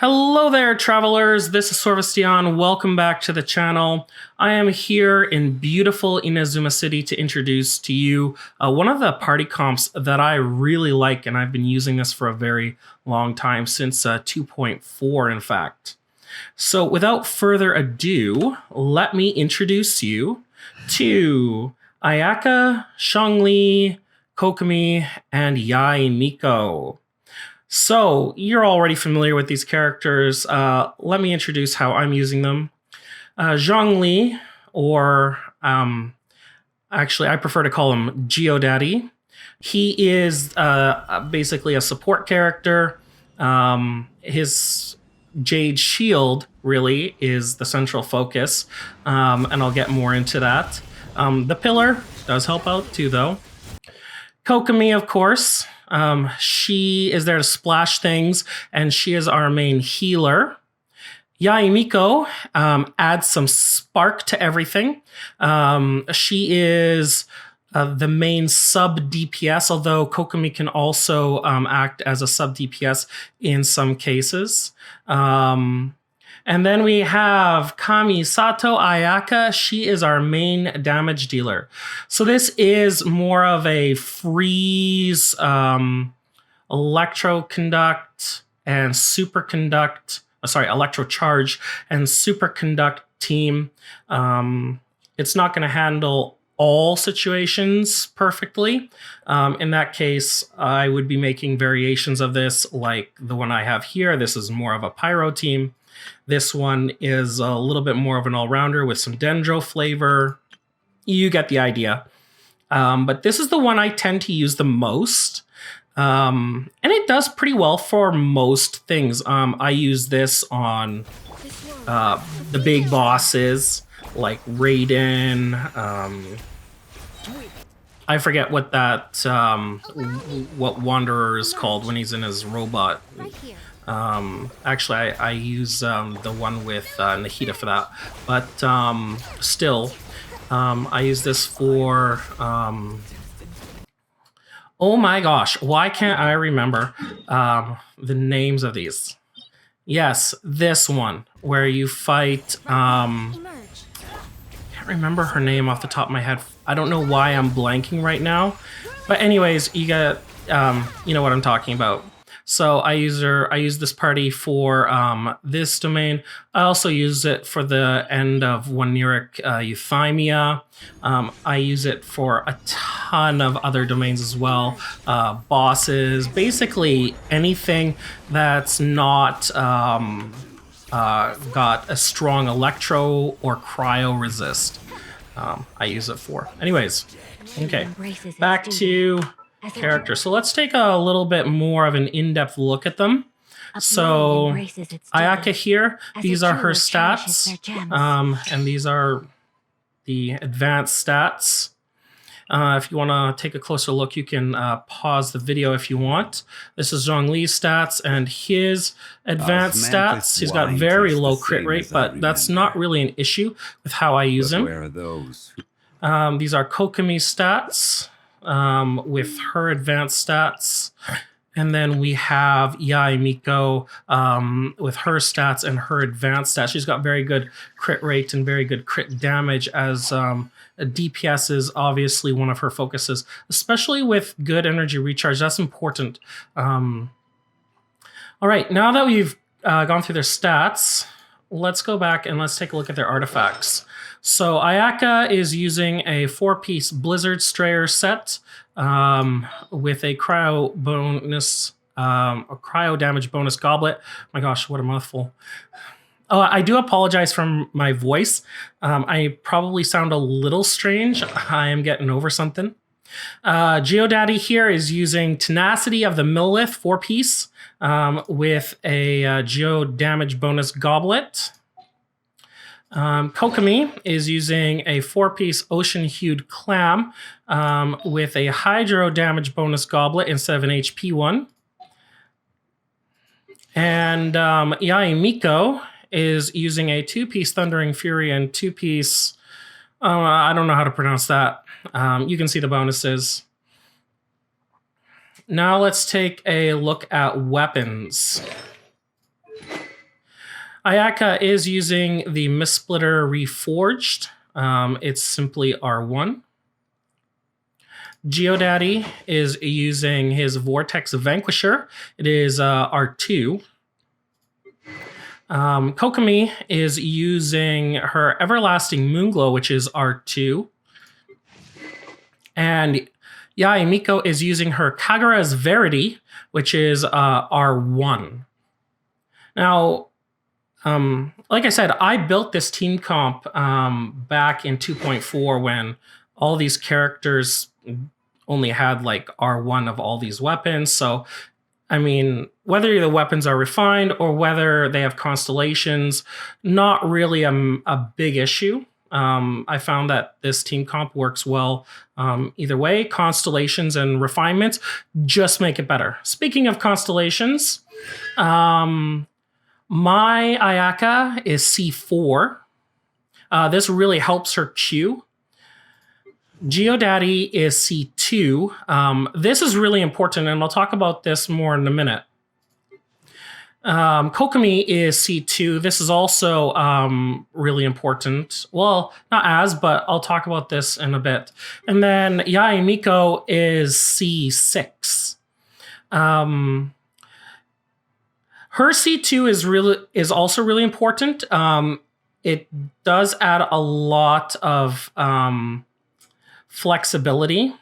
Hello there, travelers. This is Sorvesteon. Welcome back to the channel. I am here in beautiful Inazuma City to introduce to you one of the party comps that I really like, and I've been using this for a very long time, since 2.4 in fact. So without further ado, let me introduce you to Ayaka, Zhongli, Kokomi, and Yae Miko. So, you're already familiar with these characters. Let me introduce how I'm using them. Zhongli, or actually, I prefer to call him Geodaddy. He is basically a support character. His Jade Shield, really, is the central focus, and I'll get more into that. The Pillar does help out too, though. Kokomi, of course. She is there to splash things, and she is our main healer. Yae Miko adds some spark to everything. She is the main sub DPS, although Kokomi can also act as a sub DPS in some cases. And then we have Kamisato Ayaka. She is our main damage dealer. So this is more of a freeze, electroconduct and superconduct. Electrocharge and superconduct team. It's not going to handle all situations perfectly. In that case, I would be making variations of this, like the one I have here. This is more of a pyro team. This one is a little bit more of an all-rounder with some dendro flavor. You get the idea. But this is the one I tend to use the most. And it does pretty well for most things. I use this on the big bosses, like Raiden. I forget what that what Wanderer is called when he's in his robot. Actually, I use the one with Nahida for that, but still, I use this for. Oh my gosh! Why can't I remember the names of these? Yes, this one where you fight. Can't remember her name off the top of my head. I don't know why I'm blanking right now, but anyways, you get you know what I'm talking about. So I use this party for this domain. I also use it for the end of Oniric Euthymia. I use it for a ton of other domains as well. Bosses, basically anything that's not got a strong electro or cryo resist. I use it for. Anyways, okay, back to character. So let's take a little bit more of an in-depth look at them. So Ayaka here, these are her stats, and these are the advanced stats. If you want to take a closer look, you can pause the video if you want. This is Zhongli's stats and his advanced stats. He's got very low crit rate, but that's not really an issue with how I use him. Where are those? These are Kokomi's stats. With her advanced stats, and then we have Yae Miko with her stats and her advanced stats. She's got very good crit rate and very good crit damage, as DPS is obviously one of her focuses, especially with good energy recharge. That's important. All right, now that we've gone through their stats, let's go back and let's take a look at their artifacts. So Ayaka is using a 4-piece Blizzard Strayer set with a cryo bonus, a cryo damage bonus goblet. My gosh, what a mouthful. Oh, I do apologize for my voice. I probably sound a little strange. I am getting over something. Geodaddy here is using Tenacity of the Millith 4-piece with a Geo damage bonus goblet. Kokomi is using a 4-piece Ocean Hued Clam with a Hydro damage bonus goblet instead of an HP one. And Yae Miko is using a 2-piece Thundering Fury and 2-piece... I don't know how to pronounce that. You can see the bonuses. Now let's take a look at weapons. Ayaka is using the Mistsplitter Reforged. It's simply R1. Geodaddy is using his Vortex Vanquisher. It is R2. Kokomi is using her Everlasting Moonglow, which is R2. And Yae Miko is using her Kagura's Verity, which is R1. Now, like I said, I built this team comp back in 2.4 when all these characters only had like R1 of all these weapons. So, I mean, whether the weapons are refined or whether they have constellations, not really a big issue. I found that this team comp works well either way. Constellations and refinements just make it better. Speaking of constellations, my Ayaka is C4. This really helps her Q. Geodaddy is C2. This is really important, and I'll talk about this more in a minute. Kokomi is C2. This is also really important. Well, not as, but I'll talk about this in a bit. And then Yae Miko is C6. Her C2 is also really important. It does add a lot of flexibility,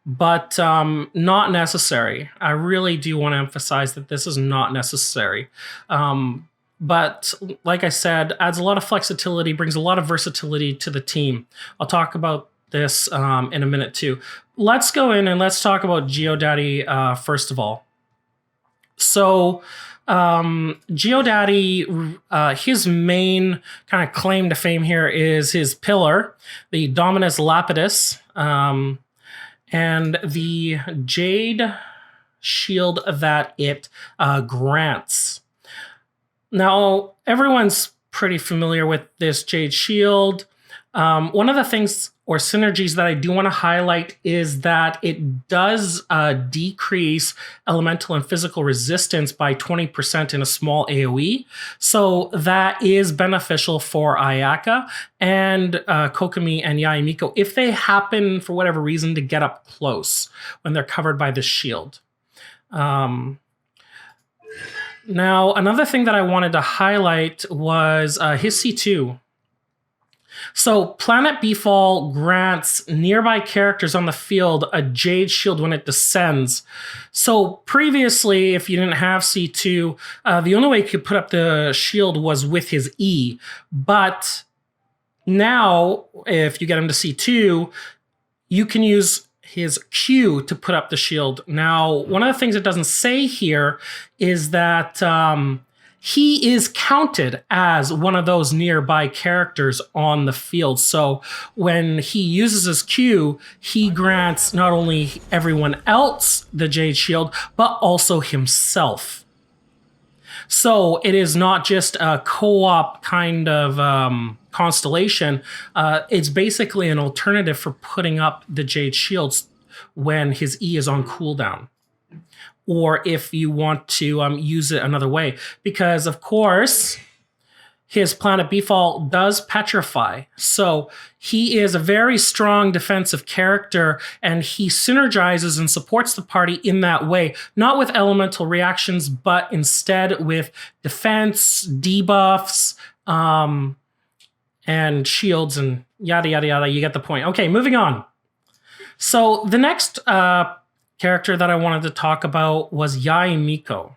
but not necessary. I really do want to emphasize that this is not necessary. But like I said, adds a lot of flexibility, brings a lot of versatility to the team. I'll talk about this in a minute too. Let's go in and let's talk about Geodaddy first of all. So Geodaddy, his main kind of claim to fame here is his pillar, the Dominus Lapidus, and the Jade Shield that it grants. Now, everyone's pretty familiar with this Jade Shield. One of the things or synergies that I do want to highlight is that it does decrease elemental and physical resistance by 20% in a small AoE. So that is beneficial for Ayaka and Kokomi and Yae Miko if they happen, for whatever reason, to get up close when they're covered by the shield. Now, another thing that I wanted to highlight was his C2. So Planet Beefall grants nearby characters on the field a Jade Shield when it descends. So previously, if you didn't have C2, the only way you could put up the shield was with his E. But now, if you get him to C2, you can use his Q to put up the shield. Now, one of the things it doesn't say here is that he is counted as one of those nearby characters on the field. So when he uses his Q, he grants not only everyone else the Jade Shield, but also himself. So it is not just a co-op kind of constellation. It's basically an alternative for putting up the Jade Shields when his E is on cooldown, or if you want to use it another way. Because, of course, his Planet Beefall does petrify. So he is a very strong defensive character, and he synergizes and supports the party in that way. Not with elemental reactions, but instead with defense, debuffs, and shields, and yada, yada, yada. You get the point. Okay, moving on. So the next character that I wanted to talk about was Yae Miko.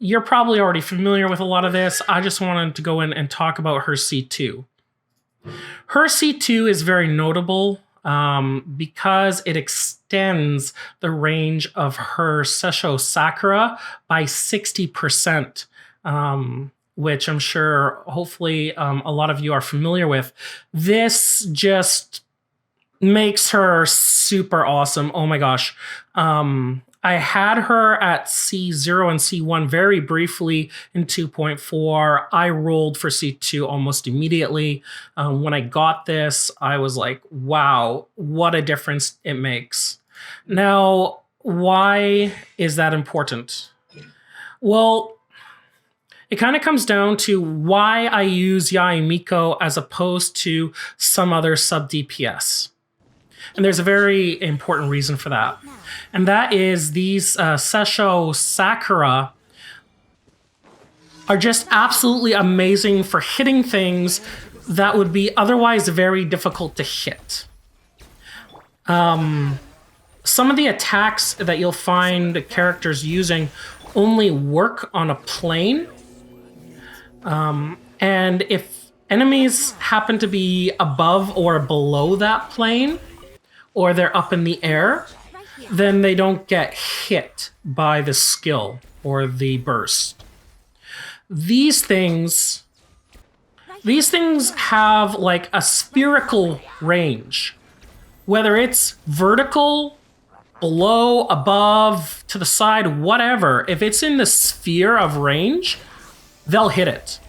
You're probably already familiar with a lot of this. I just wanted to go in and talk about her C2. Her C2 is very notable because it extends the range of her Sesho Sakura by 60%, which I'm sure, hopefully, a lot of you are familiar with. This just makes her super awesome. Oh my gosh. I had her at C0 and C1 very briefly in 2.4. I rolled for C2 almost immediately. When I got this, I was like, wow, what a difference it makes. Now, why is that important? Well, it kind of comes down to why I use Yae Miko as opposed to some other sub DPS. And there's a very important reason for that. And that is these Sesho Sakura are just absolutely amazing for hitting things that would be otherwise very difficult to hit. Some of the attacks that you'll find characters using only work on a plane. And if enemies happen to be above or below that plane, or they're up in the air, then they don't get hit by the skill or the burst. These things have like a spherical range. Whether it's vertical, below, above, to the side, whatever, if it's in the sphere of range, they'll hit it.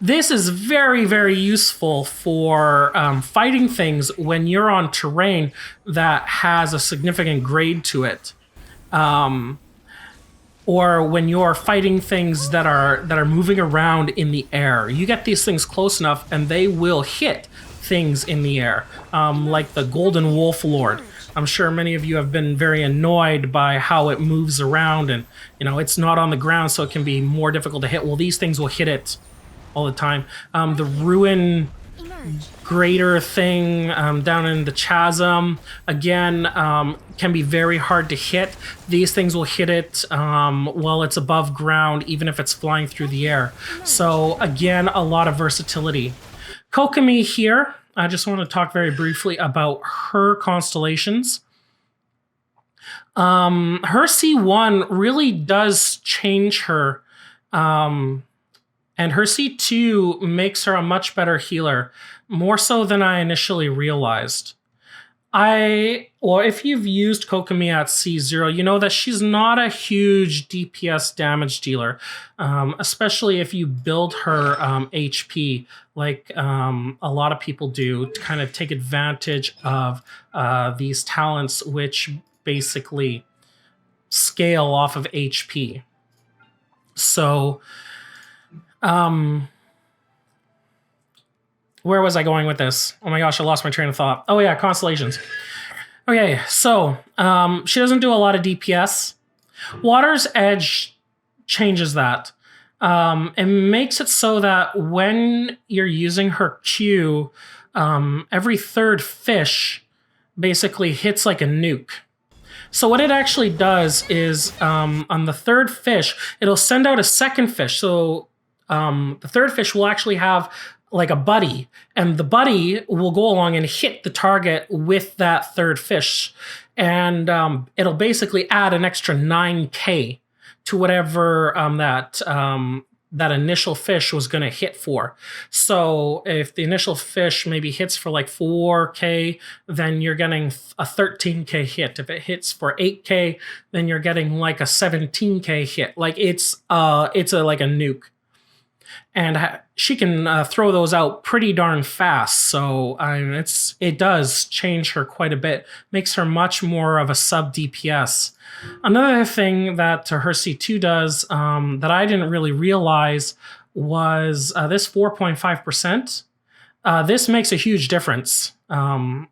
This is very, very useful for fighting things when you're on terrain that has a significant grade to it. Or when you're fighting things that are moving around in the air. You get these things close enough and they will hit things in the air, like the Golden Wolf Lord. I'm sure many of you have been very annoyed by how it moves around and, you know, it's not on the ground, so it can be more difficult to hit. Well, these things will hit it all the time. The Ruin Greater thing down in the chasm, again, can be very hard to hit. These things will hit it while it's above ground, even if it's flying through the air. So again, a lot of versatility. Kokomi here, I just want to talk very briefly about her constellations. Her C1 really does change her, and her C2 makes her a much better healer, more so than I initially realized. If you've used Kokomi at C0, you know that she's not a huge DPS damage dealer, especially if you build her HP, like a lot of people do, to kind of take advantage of these talents, which basically scale off of HP. So, where was I going with this? Oh my gosh, I lost my train of thought. Oh yeah, constellations. Okay, so she doesn't do a lot of DPS. Water's Edge changes that. And makes it so that when you're using her Q, every third fish basically hits like a nuke. So what it actually does is on the third fish, it'll send out a second fish. So the third fish will actually have like a buddy, and the buddy will go along and hit the target with that third fish. And it'll basically add an extra 9k to whatever that initial fish was going to hit for. So if the initial fish maybe hits for like 4k, then you're getting a 13k hit. If it hits for 8k, then you're getting like a 17k hit. Like it's like a nuke. And she can throw those out pretty darn fast. So it does change her quite a bit. Makes her much more of a sub DPS. Another thing that her C2 does that I didn't really realize was this 4.5%. This makes a huge difference. When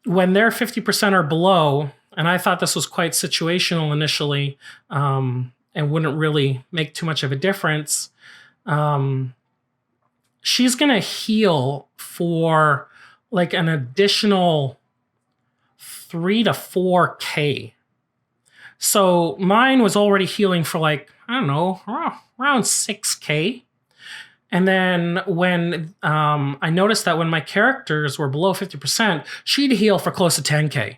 they're 50% or below, and I thought this was quite situational initially and wouldn't really make too much of a difference, she's going to heal for like an additional 3 to 4k. So mine was already healing for like, I don't know, around 6k. And then when I noticed that when my characters were below 50%, she'd heal for close to 10k.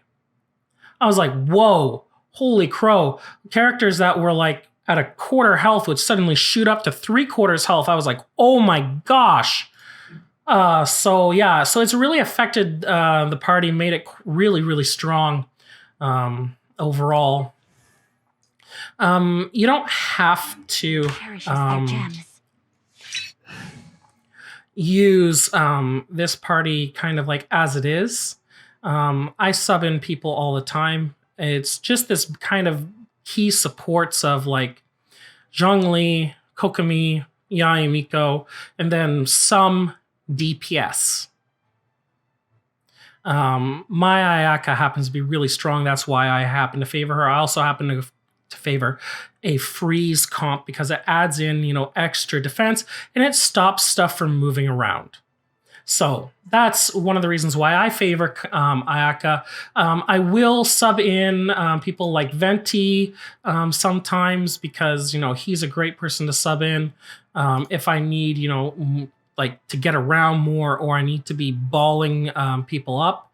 I was like, whoa, holy crow. Characters that were like at a quarter health would suddenly shoot up to 3/4 health. I was like, oh my gosh. So it's really affected the party, made it really, really strong overall. You don't have to use this party kind of like as it is. I sub in people all the time. It's just this kind of key supports of like Zhongli, Kokomi, Yayamiko, and then some DPS. My Ayaka happens to be really strong. That's why I happen to favor her. I also happen to favor a freeze comp because it adds in, extra defense and it stops stuff from moving around. So that's one of the reasons why I favor Ayaka. I will sub in people like Venti sometimes because, he's a great person to sub in if I need, like to get around more or I need to be balling people up.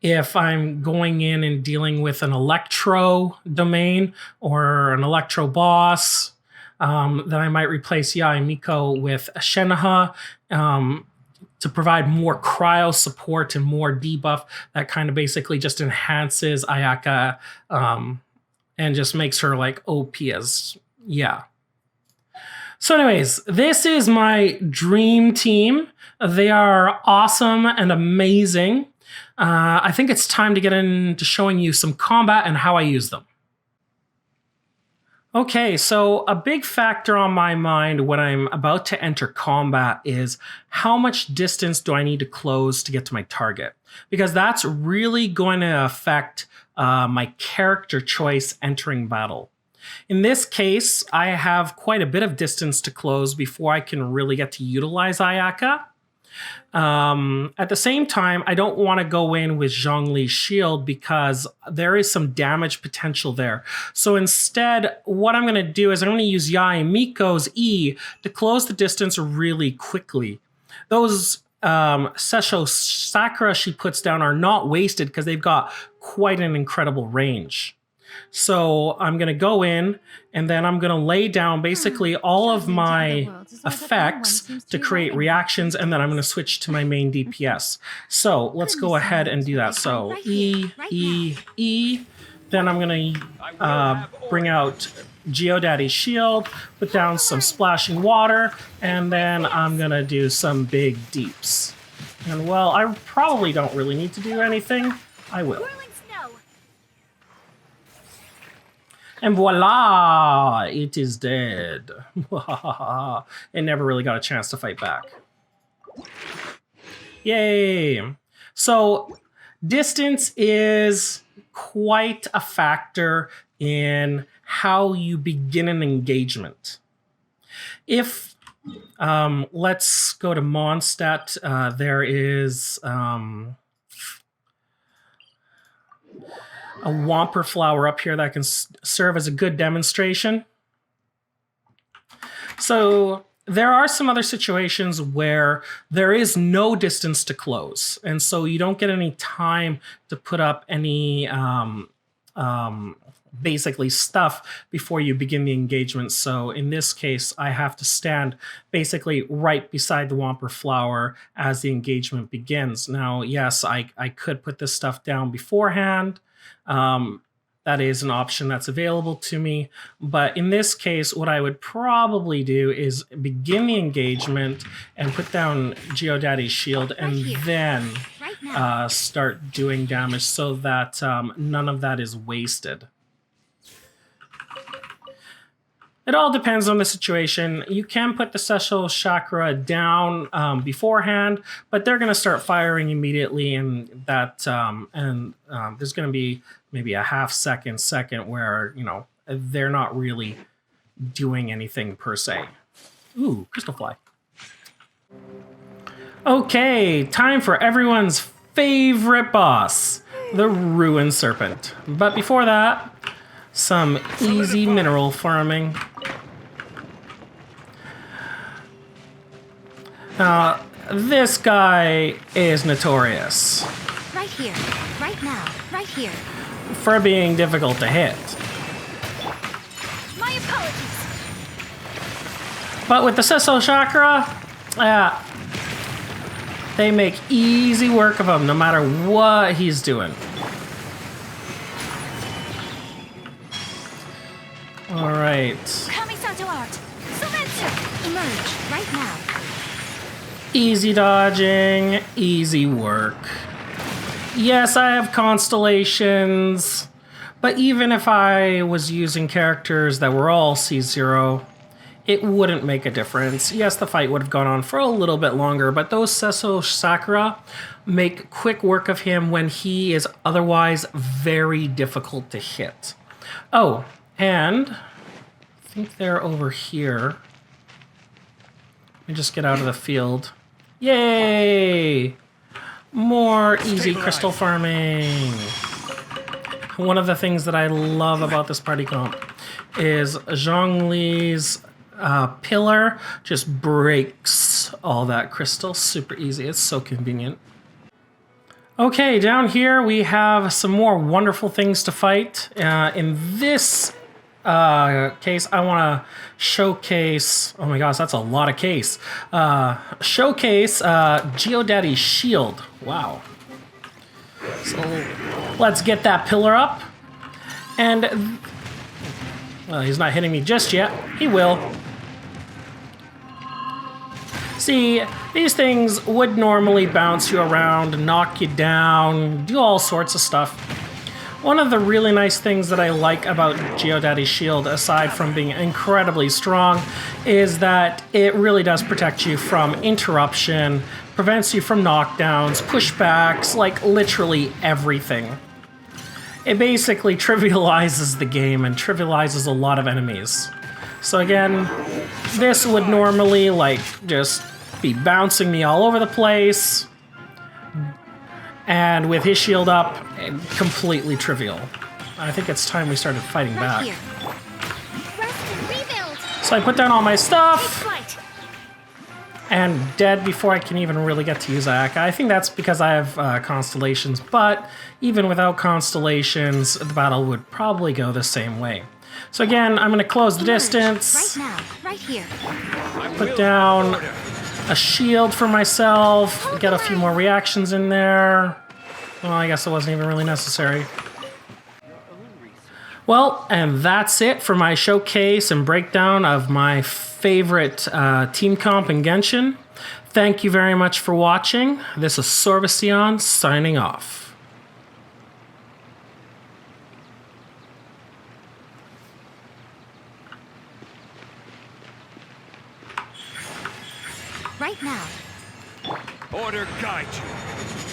If I'm going in and dealing with an Electro domain or an Electro boss, then I might replace Yayamiko with Shenaha to provide more cryo support and more debuff that kind of basically just enhances Ayaka and just makes her like OP as, yeah. So anyways, this is my dream team. They are awesome and amazing. I think it's time to get into showing you some combat and how I use them. Okay, so a big factor on my mind when I'm about to enter combat is how much distance do I need to close to get to my target? Because that's really going to affect my character choice entering battle. In this case, I have quite a bit of distance to close before I can really get to utilize Ayaka. At the same time, I don't want to go in with Zhongli's shield because there is some damage potential there. So instead, what I'm going to do is I'm going to use Yayamiko's E to close the distance really quickly. Those Sesho Sakura she puts down are not wasted because they've got quite an incredible range. So I'm going to go in and then I'm going to lay down basically all of my effects to create reactions and then I'm going to switch to my main DPS. So let's go ahead and do that. So E, E, E. Then I'm going to bring out Geodaddy's shield, put down some splashing water, and then I'm going to do some big deeps. And well, I probably don't really need to do anything. I will. And voila, it is dead. It never really got a chance to fight back. Yay. So distance is quite a factor in how you begin an engagement. If, let's go to Mondstadt, there is a Whomper flower up here that can serve as a good demonstration. So there are some other situations where there is no distance to close. And so you don't get any time to put up any basically stuff before you begin the engagement. So in this case, I have to stand basically right beside the Whomper flower as the engagement begins. Now, yes, I could put this stuff down beforehand. That is an option that's available to me. But in this case, what I would probably do is begin the engagement and put down Geodaddy's shield and then start doing damage so that none of that is wasted. It all depends on the situation. You can put the Sesho Chakra down beforehand, but they're going to start firing immediately, and that there's going to be maybe a half second where they're not really doing anything per se. Ooh, crystal fly. Okay, time for everyone's favorite boss, the Ruin Serpent. But before that, some easy mineral farming. This guy is notorious. Right here, right now, right here. For being difficult to hit. My apologies. But with the Sesho Chakra, they make easy work of him no matter what he's doing. All right. Kamisato art. Sorvesteon. Emerge right now. Easy dodging, easy work. Yes, I have constellations, But even if I was using characters that were all C0, it wouldn't make a difference. Yes, the fight would have gone on for a little bit longer, but those Seso Sakura make quick work of him when he is otherwise very difficult to hit. Oh, and I think they're over here. Let me just get out of the field. Yay! More easy crystal farming. One of the things that I love about this party comp is Zhongli's pillar just breaks all that crystal super easy. It's so convenient. Okay, down here we have some more wonderful things to fight. In this case, I want to showcase... Oh my gosh, that's a lot of case. Showcase Geodaddy's shield. Wow. So let's get that pillar up. And... well, he's not hitting me just yet. He will. See, these things would normally bounce you around, knock you down, do all sorts of stuff. One of the really nice things that I like about Geodaddy's shield, aside from being incredibly strong, is that it really does protect you from interruption, prevents you from knockdowns, pushbacks, like literally everything. It basically trivializes the game and trivializes a lot of enemies. So again, this would normally like just be bouncing me all over the place. And with his shield up, completely trivial. I think it's time we started fighting back. So I put down all my stuff. And dead before I can even really get to use Ayaka. I think that's because I have constellations, but even without constellations, the battle would probably go the same way. So again, I'm going to close the distance. Right now, right here. Put down a shield for myself. Get a few more reactions in there. Well, I guess it wasn't even really necessary. Well, and that's it for my showcase and breakdown of my favorite team comp in Genshin. Thank you very much for watching. This is Sorvesteon signing off. Right now. Order guide you.